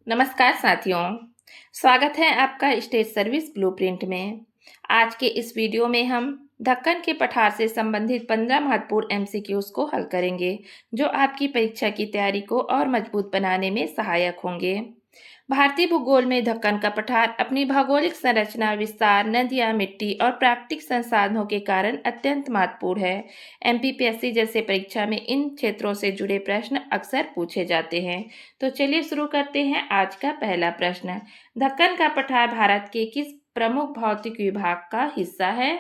नमस्कार साथियों, स्वागत है आपका स्टेट सर्विस ब्लूप्रिंट में। आज के इस वीडियो में हम ढक्कन के पठार से संबंधित 15 महत्वपूर्ण एमसीक्यूज को हल करेंगे, जो आपकी परीक्षा की तैयारी को और मजबूत बनाने में सहायक होंगे। भारतीय भूगोल में ढक्कन का पठार अपनी भौगोलिक संरचना, विस्तार, नदियां, मिट्टी और प्राकृतिक संसाधनों के कारण अत्यंत महत्वपूर्ण है। एमपीपीएससी जैसे परीक्षा में इन क्षेत्रों से जुड़े प्रश्न अक्सर पूछे जाते हैं। तो चलिए शुरू करते हैं आज का पहला प्रश्न। ढक्कन का पठार भारत के किस प्रमुख भौतिक विभाग का हिस्सा है?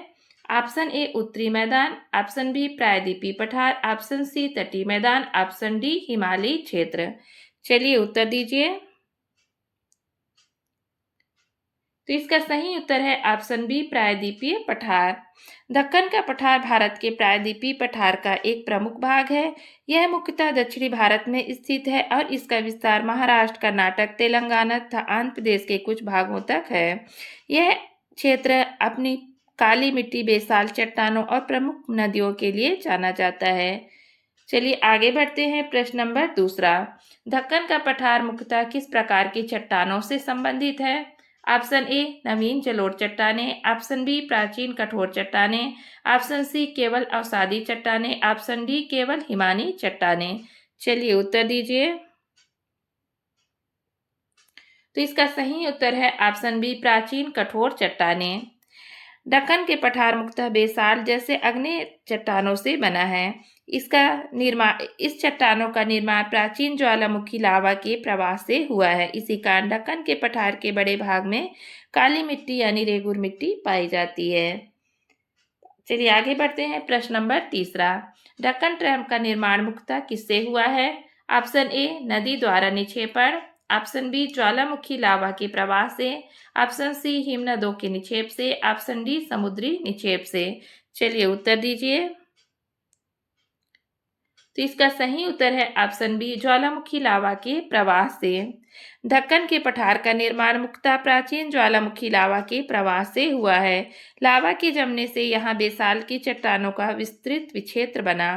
ऑप्शन ए उत्तरी मैदान, ऑप्शन बी प्रायद्वीपीय पठार, ऑप्शन सी तटीय मैदान, ऑप्शन डी हिमालयी क्षेत्र। चलिए उत्तर दीजिए। तो इसका सही उत्तर है ऑप्शन बी प्रायद्वीपीय पठार। दक्कन का पठार भारत के प्रायद्वीपीय पठार का एक प्रमुख भाग है। यह मुख्यतः दक्षिणी भारत में स्थित है और इसका विस्तार महाराष्ट्र, कर्नाटक, तेलंगाना तथा आंध्र प्रदेश के कुछ भागों तक है। यह क्षेत्र अपनी काली मिट्टी, बेसाल चट्टानों और प्रमुख नदियों के लिए जाना जाता है। चलिए आगे बढ़ते हैं। प्रश्न नंबर दूसरा। दक्कन का पठार मुख्यतः किस प्रकार की चट्टानों से संबंधित है? ऑप्शन ए नवीन जलोढ़ चट्टानें, ऑप्शन बी प्राचीन कठोर चट्टानें, ऑप्शन सी केवल अवसादी चट्टानें, ऑप्शन डी केवल हिमानी चट्टानें। चलिए उत्तर दीजिए। तो इसका सही उत्तर है ऑप्शन बी प्राचीन कठोर चट्टानें। दक्कन के पठार मुख्यतः बेसाल जैसे आग्नेय चट्टानों से बना है। इस चट्टानों का निर्माण प्राचीन ज्वालामुखी लावा के प्रवाह से हुआ है। इसी कारण दक्कन के पठार के बड़े भाग में काली मिट्टी यानी रेगुर मिट्टी पाई जाती है। चलिए आगे बढ़ते हैं। प्रश्न नंबर तीसरा। दक्कन ट्रैप का निर्माण मुख्यतः किससे हुआ है? ऑप्शन ए नदी द्वारा निक्षेपण, ऑप्शन बी ज्वालामुखी लावा के प्रवाह से, ऑप्शन सी हिमनदों के निक्षेप से, ऑप्शन डी समुद्री निक्षेप से। चलिए उत्तर दीजिए। तो इसका सही उत्तर है ऑप्शन बी ज्वालामुखी लावा के प्रवाह से। दक्कन के पठार का निर्माण मुख्यतः प्राचीन ज्वालामुखी लावा के प्रवाह से हुआ है। लावा के जमने से यहाँ बेसाल की चट्टानों का विस्तृत विक्षेत्र बना।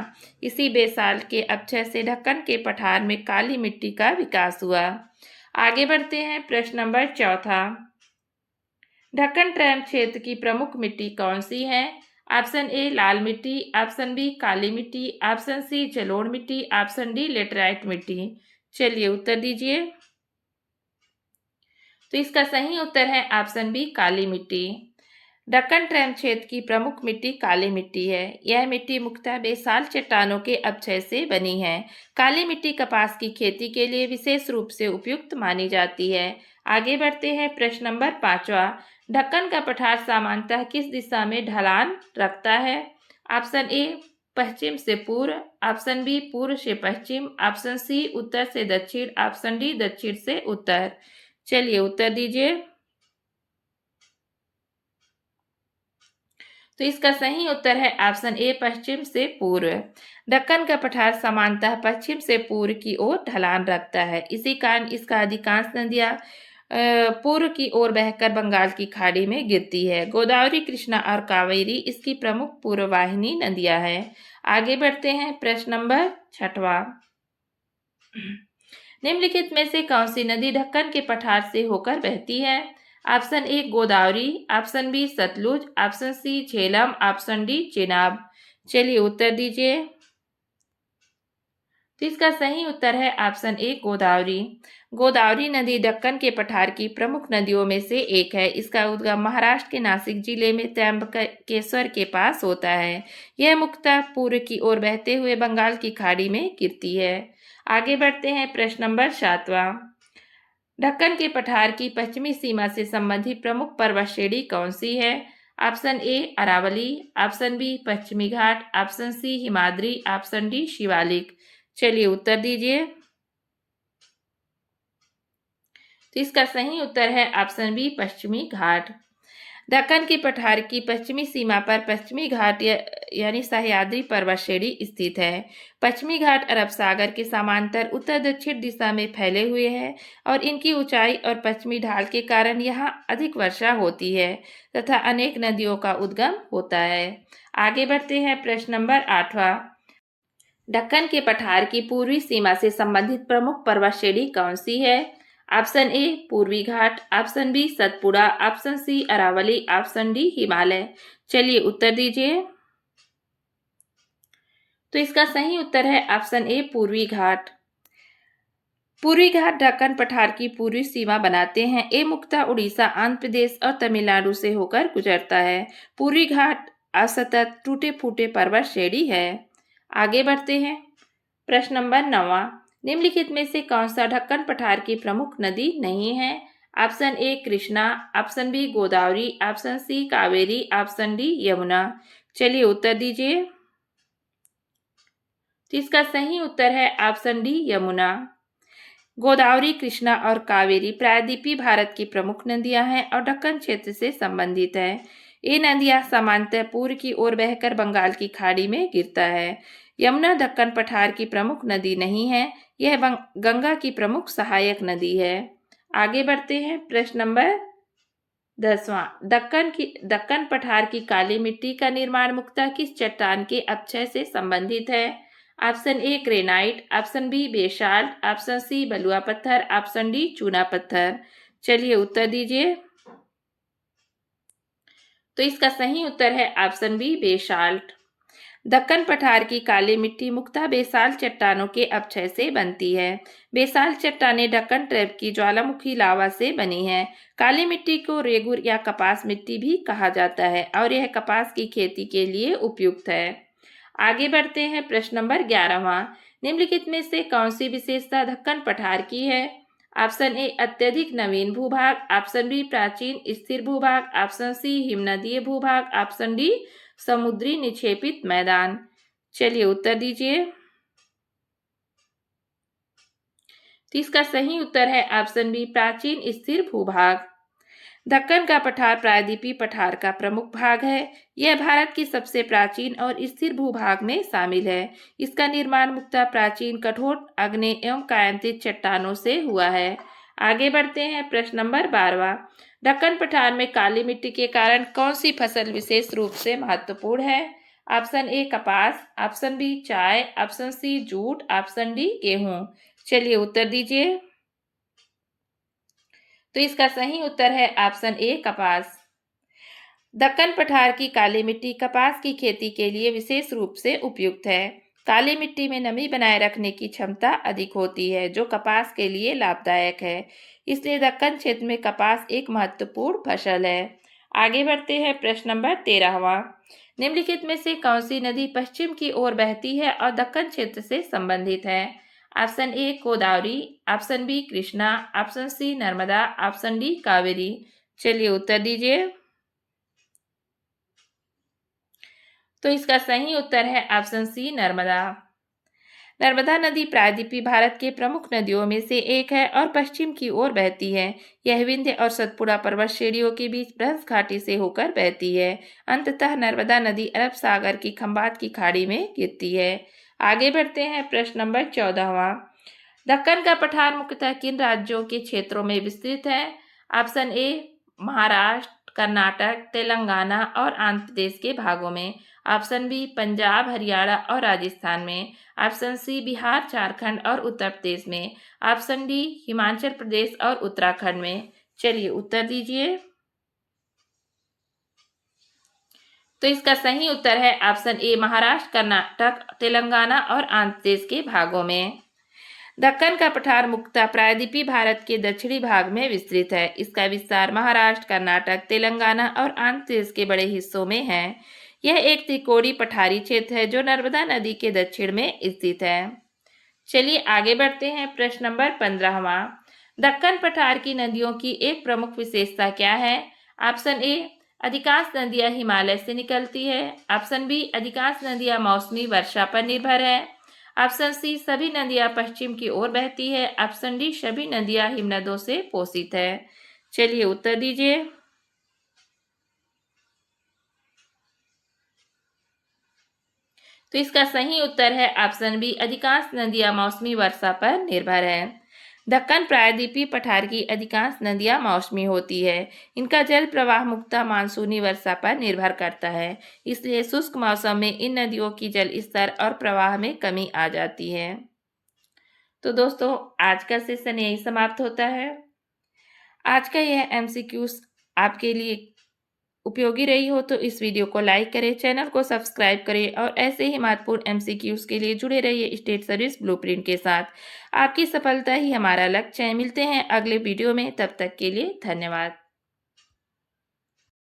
इसी बेसाल के अपक्षय से दक्कन के पठार में काली मिट्टी का विकास हुआ। आगे बढ़ते हैं। प्रश्न नंबर चौथा। दक्कन ट्रैप क्षेत्र की प्रमुख मिट्टी कौन सी है? ऑप्शन ए लाल मिट्टी, ऑप्शन बी काली मिट्टी, ऑप्शन सी जलोढ़ मिट्टी, ऑप्शन डी लेटराइट मिट्टी। चलिए उत्तर दीजिए। तो इसका सही उत्तर है ऑप्शन बी काली मिट्टी। दक्कन ट्रैप क्षेत्र की प्रमुख मिट्टी काली मिट्टी है। यह मिट्टी मुख्यतः बेसाल चट्टानों के अपक्षय से बनी है। काली मिट्टी कपास की खेती के लिए विशेष रूप से उपयुक्त मानी जाती है। आगे बढ़ते हैं। प्रश्न नंबर पांचवा। दक्कन का पठार सामान्यतः किस दिशा में ढलान रखता है? ऑप्शन ए पश्चिम से पूर्व, ऑप्शन बी पूर्व से पश्चिम, ऑप्शन सी उत्तर से दक्षिण, ऑप्शन डी दक्षिण से उत्तर। चलिए उत्तर दीजिए। तो इसका सही उत्तर है ऑप्शन ए पश्चिम से पूर्व। दक्कन का पठार सामान्यतः पश्चिम से पूर्व की ओर ढलान रखता है। इसी कारण इसका अधिकांश नदियां पूर्व की ओर बहकर बंगाल की खाड़ी में गिरती है। गोदावरी, कृष्णा और कावेरी इसकी प्रमुख पूर्ववाहिनी नदियां हैं। आगे बढ़ते हैं। प्रश्न नंबर छठवा। निम्नलिखित में से कौन सी नदी दक्कन के पठार से होकर बहती है? Option A Godavari, option B Sutlej, option C Jhelum, option D Chenab. चलिए उत्तर दीजिए। तो इसका सही उत्तर है ऑप्शन ए गोदावरी। गोदावरी नदी दक्कन के पठार की प्रमुख नदियों में से एक है। इसका उद्गम महाराष्ट्र के नासिक जिले में त्र्यंबकेश्वर के पास होता है। यह मुख्यतः पूर्व की ओर बहते हुए बंगाल की खाड़ी में गिरती है। आगे बढ़ते हैं। प्रश्न नंबर सातवां। दक्कन के पठार की पश्चिमी सीमा से संबंधित प्रमुख पर्वत श्रेणी कौन सी है? Option A Aravalli, option B पश्चिमी घाट, option C Himadri, option D Shivalik. चलिए उत्तर दीजिए। तो इसका सही उत्तर है ऑप्शन बी पश्चिमी घाट। दक्कन के पठार की पश्चिमी सीमा पर पश्चिमी घाट यानी सह्याद्री पर्वत श्रेणी स्थित है। पश्चिमी घाट अरब सागर के समांतर उत्तर दक्षिण दिशा में फैले हुए हैं और इनकी ऊंचाई और पश्चिमी ढाल के कारण यहाँ अधिक वर्षा होती है तथा अनेक नदियों का उद्गम होता है। आगे बढ़ते हैं। प्रश्न नंबर आठवां। दक्कन के पठार की पूर्वी सीमा से संबंधित प्रमुख पर्वत श्रेणी कौन सी है? ऑप्शन ए पूर्वी घाट, option B Satpura, option C Aravalli, option D Himalaya. चलिए उत्तर दीजिए। तो इसका सही उत्तर है ऑप्शन ए पूर्वी घाट। पूर्वी घाट दक्कन पठार की पूर्वी सीमा बनाते हैं। ये मुख्यतः उड़ीसा, आंध्र प्रदेश और तमिलनाडु से होकर गुजरता है। पूर्वी घाट असतत टूटे फूटे पर्वत श्रेणी है। आगे बढ़ते हैं। प्रश्न नंबर 9। निम्नलिखित में से कौन सा ढक्कन पठार की प्रमुख नदी नहीं है? Option A Krishna, option B Godavari, option C Kaveri, option D Yamuna. चलिए उत्तर दीजिए। तो इसका सही उत्तर है ऑप्शन डी यमुना। गोदावरी, कृष्णा और कावेरी प्रायद्वीपीय भारत की प्रमुख नदियां हैं और दक्कन क्षेत्र से संबंधित है। ये नदियां सामान्यतः पूर्व की ओर बहकर बंगाल की खाड़ी में गिरता है। यमुना दक्कन पठार की प्रमुख नदी नहीं है, यह गंगा की प्रमुख सहायक नदी है। आगे बढ़ते हैं। प्रश्न नंबर 10वां। दक्कन पठार की काली मिट्टी का निर्माण मुख्यतः किस चट्टान के अपक्षय से संबंधित है? Option A granite, option B basalt, option C बलुआ पत्थर, ऑप्शन डी चूना पत्थर। चलिए उत्तर दीजिए। तो इसका सही उत्तर है ऑप्शन बी बेसाल्ट। दक्कन पठार की काली मिट्टी मुख्यतः बेसाल्ट चट्टानों के अपक्षय से बनती है। बेसाल्ट चट्टानें दक्कन ट्रैप की ज्वालामुखी लावा से बनी है। काली मिट्टी को रेगुर या कपास मिट्टी भी कहा जाता है और यह कपास की खेती के लिए उपयुक्त है। आगे बढ़ते हैं। प्रश्न नंबर 11वां। निम्नलिखित में से कौन सी विशेषता दक्कन पठार की है? ऑप्शन ए अत्यधिक नवीन भूभाग, ऑप्शन बी प्राचीन स्थिर भूभाग, ऑप्शन सी हिमनदीय भूभाग, ऑप्शन डी समुद्री निक्षेपित मैदान। चलिए उत्तर दीजिए। तो इसका सही उत्तर है ऑप्शन बी प्राचीन स्थिर भूभाग। दक्कन का पठार प्रायद्वीपीय पठार का प्रमुख भाग है। यह भारत की सबसे प्राचीन और स्थिर भूभाग में शामिल है। इसका निर्माण मुख्यतः प्राचीन कठोर आग्नेय एवं कायांतित चट्टानों से हुआ है। आगे बढ़ते हैं। प्रश्न नंबर 12वां। दक्कन पठार में काली मिट्टी के कारण कौन सी फसल विशेष रूप से महत्वपूर्ण है? ऑप्शन ए कपास, ऑप्शन बी चाय, option C jute, option D गेहूं। चलिए उत्तर दीजिए। तो इसका सही उत्तर है ऑप्शन ए कपास। दक्कन पठार की काली मिट्टी कपास की खेती के लिए विशेष रूप से उपयुक्त है। काली मिट्टी में नमी बनाए रखने की क्षमता अधिक होती है, जो कपास के लिए लाभदायक है। इसलिए दक्कन क्षेत्र में कपास एक महत्वपूर्ण फसल है। आगे बढ़ते हैं। प्रश्न नंबर 13वां। निम्नलिखित में से कौन सी नदी पश्चिम की ओर बहती है और दक्कन क्षेत्र से संबंधित है? Option A Godavari, option B Krishna, option C Narmada, option D Kaveri. चलिए उत्तर दीजिए। तो इसका सही उत्तर है ऑप्शन सी नर्मदा। नर्मदा नदी प्रायद्वीपीय भारत के प्रमुख नदियों में से एक है और पश्चिम की ओर बहती है। यह विंध्य और सतपुड़ा पर्वत श्रेणियों के बीच ब्रह्म घाटी से होकर बहती है। अंततः नर्मदा नदी अरब सागर की खंबात की खाड़ी में गिरती है। आगे बढ़ते हैं। प्रश्न नंबर 14वां। दक्कन का पठार मुख्यतः किन राज्यों के क्षेत्रों में विस्तृत है? ऑप्शन ए महाराष्ट्र, कर्नाटक, तेलंगाना और आंध्र प्रदेश के भागों में, ऑप्शन बी पंजाब, हरियाणा और राजस्थान में, ऑप्शन सी बिहार, झारखंड और उत्तर प्रदेश में, ऑप्शन डी हिमाचल प्रदेश और उत्तराखंड में। चलिए उत्तर दीजिए। तो इसका सही उत्तर है ऑप्शन ए महाराष्ट्र, कर्नाटक, तेलंगाना और आंध्र प्रदेश के भागों में। दक्कन का पठार मुख्यतः प्रायद्वीपीय भारत के दक्षिणी भाग में विस्तृत है। इसका विस्तार महाराष्ट्र, कर्नाटक, तेलंगाना और आंध्र प्रदेश के बड़े हिस्सों में है। यह एक त्रिकोणीय पठारी क्षेत्र है जो नर्मदा नदी के दक्षिण में स्थित है। चलिए आगे बढ़ते हैं। प्रश्न नंबर 15वां। दक्कन पठार की नदियों की एक प्रमुख विशेषता क्या है? ऑप्शन ए अधिकांश नदियां हिमालय से निकलती है, ऑप्शन बी अधिकांश नदियां मौसमी वर्षा पर निर्भर है, ऑप्शन सी सभी नदियां पश्चिम की ओर बहती है, ऑप्शन डी सभी नदियां हिमनदों से पोषित है। चलिए उत्तर दीजिए। तो इसका सही उत्तर है ऑप्शन बी अधिकांश नदियां मौसमी वर्षा पर निर्भर है। दक्कन प्रायद्वीपीय पठार की अधिकांश नदियां मौसमी होती है। इनका जल प्रवाह मुख्यतः मानसूनी वर्षा पर निर्भर करता है। इसलिए शुष्क मौसम में इन नदियों की जल स्तर और प्रवाह में कमी आ जाती है। तो दोस्तों, आज का सेशन यही समाप्त होता है। आज का यह एमसीक्यूज आपके लिए उपयोगी रही हो तो इस वीडियो को लाइक करें, चैनल को सब्सक्राइब करें और ऐसे ही महत्वपूर्ण एमसीक्यूज के लिए जुड़े रहिए स्टेट सर्विस ब्लूप्रिंट के साथ। आपकी सफलता ही हमारा लक्ष्य है। मिलते हैं अगले वीडियो में, तब तक के लिए धन्यवाद।